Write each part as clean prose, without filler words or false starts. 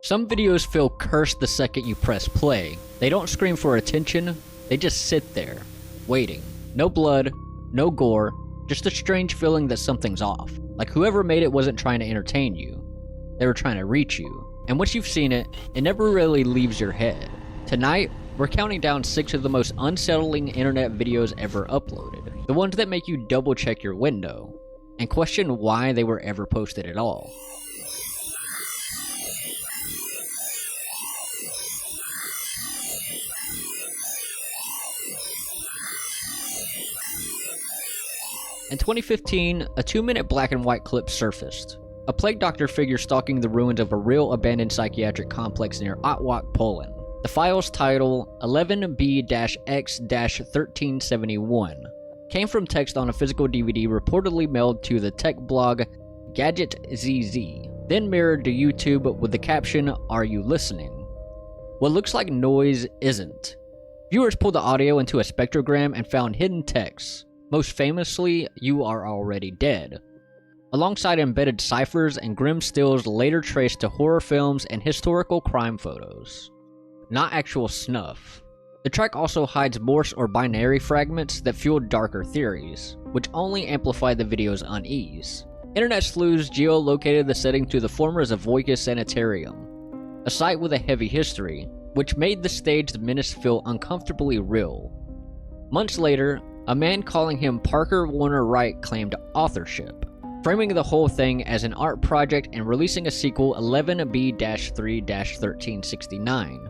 Some videos feel cursed the second you press play. They don't scream for attention, they just sit there, waiting. No blood, no gore, just a strange feeling that something's off. Like whoever made it wasn't trying to entertain you, they were trying to reach you. And once you've seen it, it never really leaves your head. Tonight, we're counting down 6 of the most unsettling internet videos ever uploaded. The ones that make you double check your window, and question why they were ever posted at all. In 2015, a 2-minute black and white clip surfaced. A plague doctor figure stalking the ruins of a real abandoned psychiatric complex near Otwock, Poland. The file's title, 11B-X-1371, came from text on a physical DVD reportedly mailed to the tech blog GadgetZZ, then mirrored to YouTube with the caption, "Are you listening?" What looks like noise isn't. Viewers pulled the audio into a spectrogram and found hidden texts. Most famously, "You are already dead," alongside embedded ciphers and grim stills later traced to horror films and historical crime photos. Not actual snuff. The track also hides Morse or binary fragments that fueled darker theories, which only amplified the video's unease. Internet sleuths geolocated the setting to the former Zavoica Sanitarium, a site with a heavy history, which made the staged menace feel uncomfortably real. Months later, a man calling him Parker Warner Wright claimed authorship, framing the whole thing as an art project and releasing a sequel, 11B-3-1369.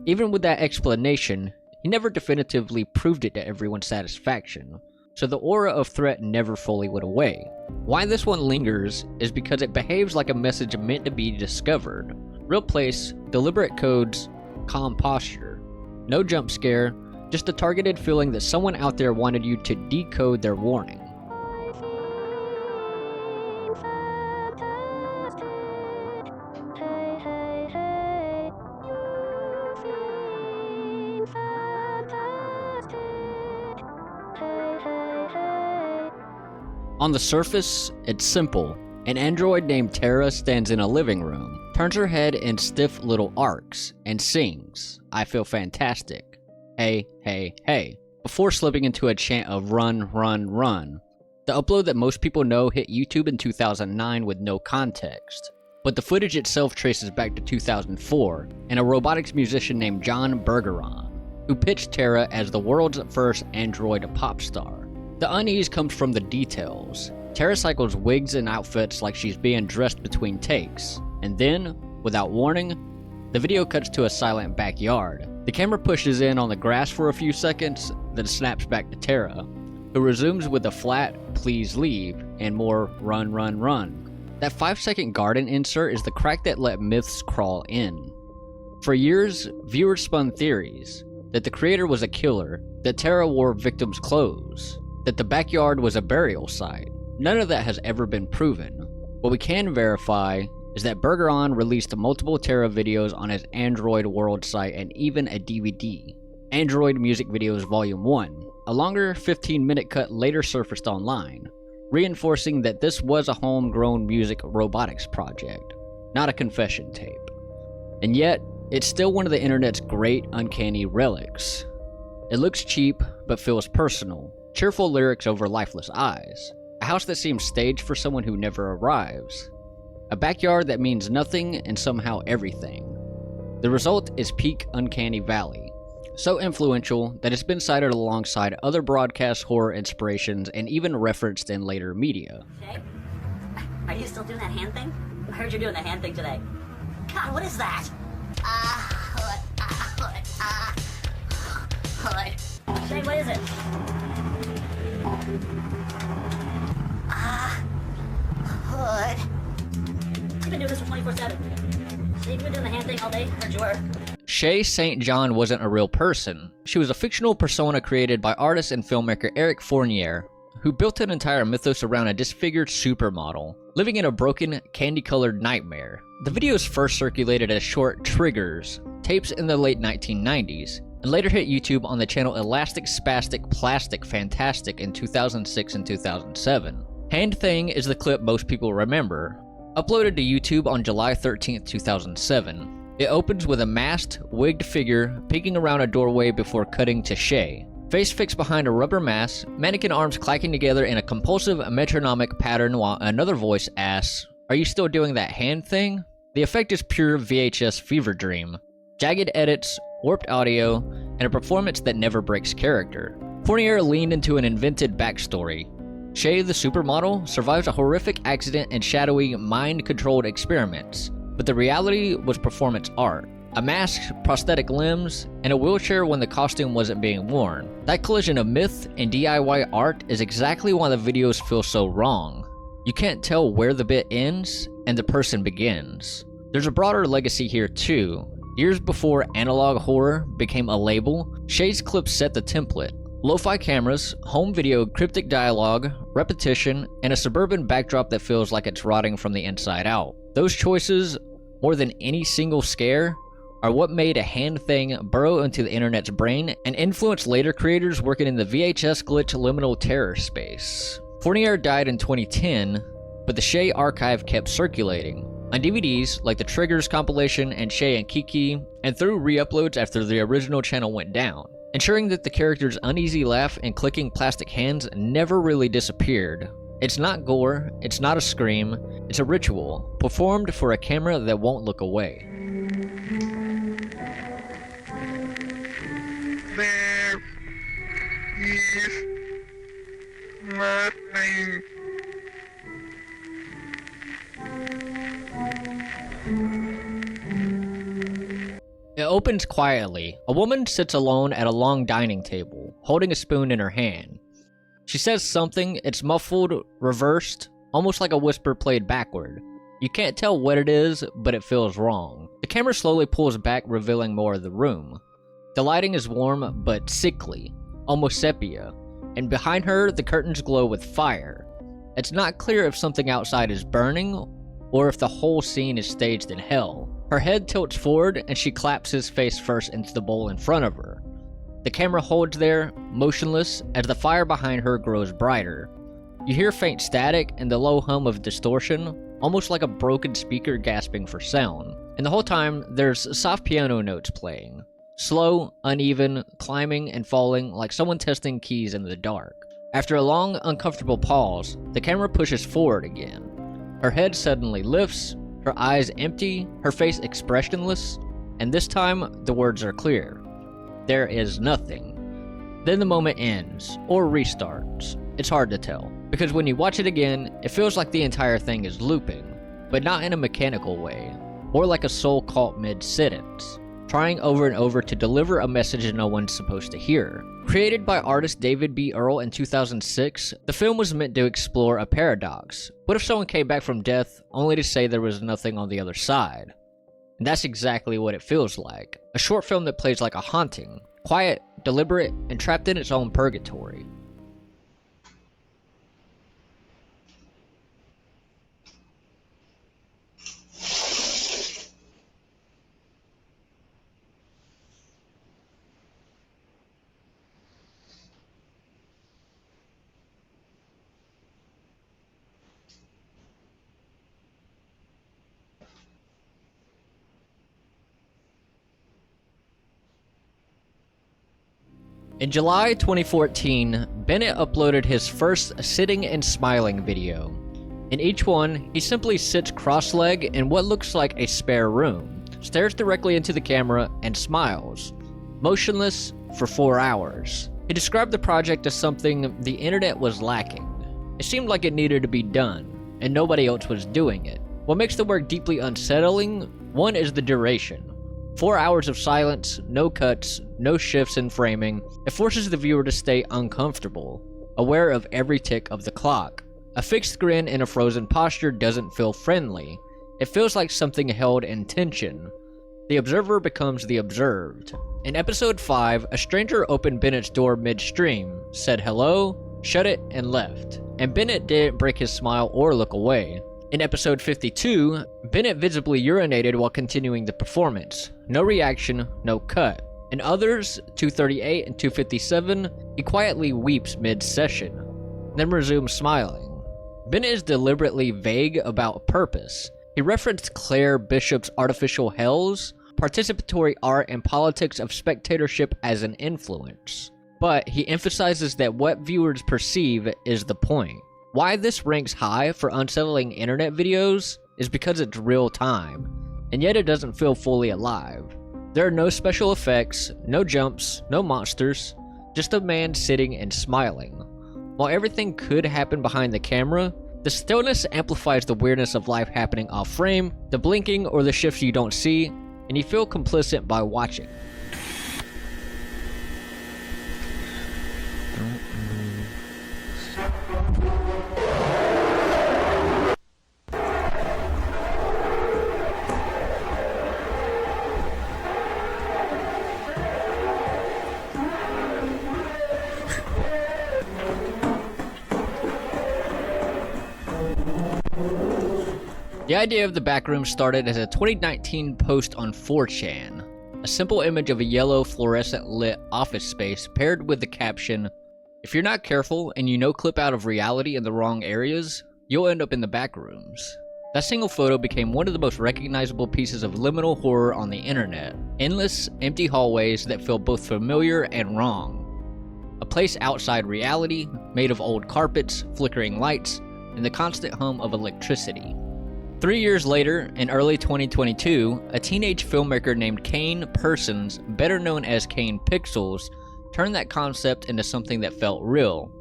Even with that explanation, he never definitively proved it to everyone's satisfaction, so the aura of threat never fully went away. Why this one lingers is because it behaves like a message meant to be discovered. Real place, deliberate codes, calm posture. No jump scare, just a targeted feeling that someone out there wanted you to decode their warning. On the surface, it's simple. An android named Tara stands in a living room, turns her head in stiff little arcs, and sings, "I feel fantastic. Hey, hey, hey," before slipping into a chant of "run, run, run." The upload that most people know hit YouTube in 2009 with no context, but the footage itself traces back to 2004 and a robotics musician named John Bergeron, who pitched Tara as the world's first android pop star. The unease comes from the details. Tara cycles wigs and outfits like she's being dressed between takes, and then, without warning, the video cuts to a silent backyard. The camera pushes in on the grass for a few seconds, then snaps back to Tara, who resumes with a flat, "Please leave," and more "Run, run, run." That 5-second garden insert is the crack that let myths crawl in. For years, viewers spun theories that the creator was a killer, that Tara wore victims' clothes, that the backyard was a burial site. None of that has ever been proven. What we can verify is that Bergeron released multiple Tara videos on his Android World site and even a DVD, Android Music Videos Volume 1. A longer 15-minute cut later surfaced online, reinforcing that this was a homegrown music robotics project, not a confession tape. And yet, it's still one of the internet's great uncanny relics. It looks cheap, but feels personal. Cheerful lyrics over lifeless eyes. A house that seems staged for someone who never arrives. A backyard that means nothing and somehow everything. The result is peak Uncanny Valley. So influential that it's been cited alongside other broadcast horror inspirations and even referenced in later media. Shaye? Are you still doing that hand thing? I heard you're doing the hand thing today. God, what is that? Shaye, what is it? Hood. You've been doing this for 24/7. Shaye, you've been doing the hand thing all day? Heard you were. Shaye St. John wasn't a real person. She was a fictional persona created by artist and filmmaker Eric Fournier, who built an entire mythos around a disfigured supermodel, living in a broken, candy-colored nightmare. The videos first circulated as short triggers, tapes in the late 1990s, and later hit YouTube on the channel Elastic Spastic Plastic Fantastic in 2006 and 2007. Hand Thing is the clip most people remember. Uploaded to YouTube on July 13th, 2007. It opens with a masked, wigged figure peeking around a doorway before cutting to Shaye. Face fixed behind a rubber mask, mannequin arms clacking together in a compulsive metronomic pattern while another voice asks, "Are you still doing that hand thing?" The effect is pure VHS fever dream. Jagged edits, warped audio, and a performance that never breaks character. Fournier leaned into an invented backstory. Shaye, the supermodel, survives a horrific accident and shadowy, mind-controlled experiments, but the reality was performance art. A mask, prosthetic limbs, and a wheelchair when the costume wasn't being worn. That collision of myth and DIY art is exactly why the videos feel so wrong. You can't tell where the bit ends and the person begins. There's a broader legacy here too. Years before analog horror became a label, Shaye's clips set the template. Lo-fi cameras, home video, cryptic dialogue, repetition, and a suburban backdrop that feels like it's rotting from the inside out. Those choices, more than any single scare, are what made a hand thing burrow into the internet's brain and influence later creators working in the VHS glitch liminal terror space. Fournier died in 2010, but the Shaye archive kept circulating. On DVDs, like the Triggers compilation and Shaye and Kiki, and through re-uploads after the original channel went down, ensuring that the character's uneasy laugh and clicking plastic hands never really disappeared. It's not gore, it's not a scream, it's a ritual, performed for a camera that won't look away. There is nothing. It opens quietly. A woman sits alone at a long dining table, holding a spoon in her hand. She says something, it's muffled, reversed, almost like a whisper played backward. You can't tell what it is, but it feels wrong. The camera slowly pulls back, revealing more of the room. The lighting is warm, but sickly, almost sepia, and behind her, the curtains glow with fire. It's not clear if something outside is burning, or if the whole scene is staged in hell. Her head tilts forward, and she claps his face first into the bowl in front of her. The camera holds there, motionless, as the fire behind her grows brighter. You hear faint static and the low hum of distortion, almost like a broken speaker gasping for sound. And the whole time, there's soft piano notes playing. Slow, uneven, climbing and falling like someone testing keys in the dark. After a long, uncomfortable pause, the camera pushes forward again. Her head suddenly lifts, her eyes empty, her face expressionless, and this time, the words are clear. There is nothing. Then the moment ends, or restarts. It's hard to tell, because when you watch it again, it feels like the entire thing is looping, but not in a mechanical way, more like a soul caught mid-sentence, trying over and over to deliver a message no one's supposed to hear. Created by artist David B. Earl in 2006, the film was meant to explore a paradox. What if someone came back from death only to say there was nothing on the other side? And that's exactly what it feels like. A short film that plays like a haunting, quiet, deliberate, and trapped in its own purgatory. In July 2014, Bennett uploaded his first sitting and smiling video. In each one, he simply sits cross-legged in what looks like a spare room, stares directly into the camera, and smiles, motionless for 4 hours. He described the project as something the internet was lacking. It seemed like it needed to be done, and nobody else was doing it. What makes the work deeply unsettling, one is the duration. 4 hours of silence, no cuts, no shifts in framing. It forces the viewer to stay uncomfortable, aware of every tick of the clock. A fixed grin in a frozen posture doesn't feel friendly. It feels like something held in tension. The observer becomes the observed. In episode 5, a stranger opened Bennett's door midstream, said hello, shut it, and left. And Bennett didn't break his smile or look away. In episode 52, Bennett visibly urinated while continuing the performance. No reaction, no cut. In others, 238 and 257, he quietly weeps mid-session, then resumes smiling. Bennett is deliberately vague about purpose. He referenced Claire Bishop's artificial hells, participatory art, and politics of spectatorship as an influence. But he emphasizes that what viewers perceive is the point. Why this ranks high for unsettling internet videos is because it's real time, and yet it doesn't feel fully alive. There are no special effects, no jumps, no monsters, just a man sitting and smiling. While everything could happen behind the camera, the stillness amplifies the weirdness of life happening off frame, the blinking or the shifts you don't see, and you feel complicit by watching. The idea of the Backrooms started as a 2019 post on 4chan. A simple image of a yellow fluorescent lit office space paired with the caption, "If you're not careful and you clip out of reality in the wrong areas, you'll end up in the Backrooms." That single photo became one of the most recognizable pieces of liminal horror on the internet. Endless, empty hallways that feel both familiar and wrong. A place outside reality, made of old carpets, flickering lights, and the constant hum of electricity. 3 years later, in early 2022, a teenage filmmaker named Kane Persons, better known as Kane Pixels, turned that concept into something that felt real.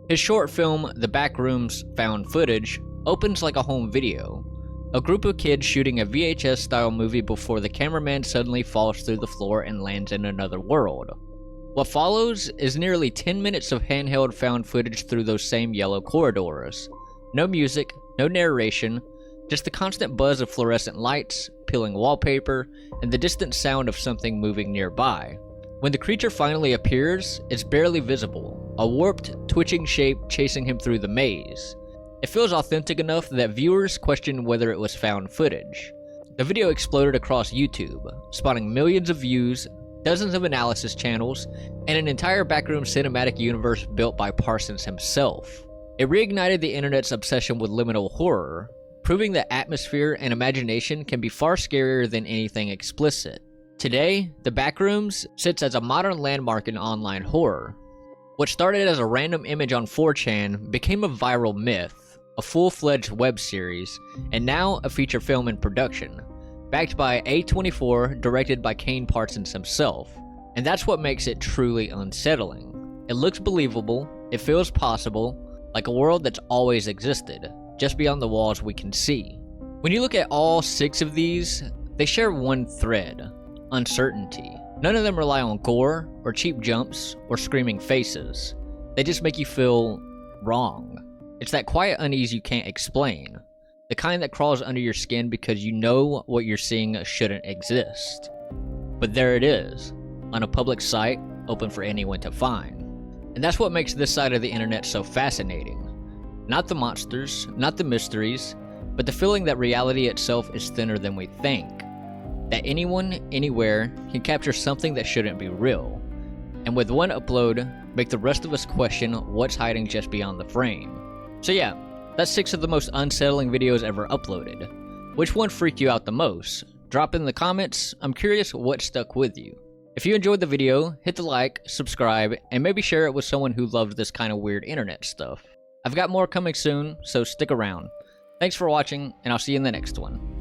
His short film, The Backrooms Found Footage, opens like a home video. A group of kids shooting a VHS-style movie before the cameraman suddenly falls through the floor and lands in another world. What follows is nearly 10 minutes of handheld found footage through those same yellow corridors. No music, no narration, just the constant buzz of fluorescent lights, peeling wallpaper, and the distant sound of something moving nearby. When the creature finally appears, it's barely visible, a warped, twitching shape chasing him through the maze. It feels authentic enough that viewers question whether it was found footage. The video exploded across YouTube, spawning millions of views, dozens of analysis channels, and an entire backroom cinematic universe built by Parsons himself. It reignited the internet's obsession with liminal horror, proving that atmosphere and imagination can be far scarier than anything explicit. Today, the Backrooms sits as a modern landmark in online horror. What started as a random image on 4chan became a viral myth, a full-fledged web series, and now a feature film in production, backed by A24, directed by Kane Parsons himself. And that's what makes it truly unsettling. It looks believable, it feels possible, like a world that's always existed, just beyond the walls we can see. When you look at all 6 of these, they share one thread: uncertainty. None of them rely on gore, or cheap jumps, or screaming faces. They just make you feel wrong. It's that quiet unease you can't explain. The kind that crawls under your skin because you know what you're seeing shouldn't exist. But there it is, on a public site, open for anyone to find. And that's what makes this side of the internet so fascinating. Not the monsters, not the mysteries, but the feeling that reality itself is thinner than we think. That anyone, anywhere, can capture something that shouldn't be real. And with one upload, make the rest of us question what's hiding just beyond the frame. So yeah, that's 6 of the most unsettling videos ever uploaded. Which one freaked you out the most? Drop in the comments, I'm curious what stuck with you. If you enjoyed the video, hit the like, subscribe, and maybe share it with someone who loves this kind of weird internet stuff. I've got more coming soon, so stick around. Thanks for watching, and I'll see you in the next one.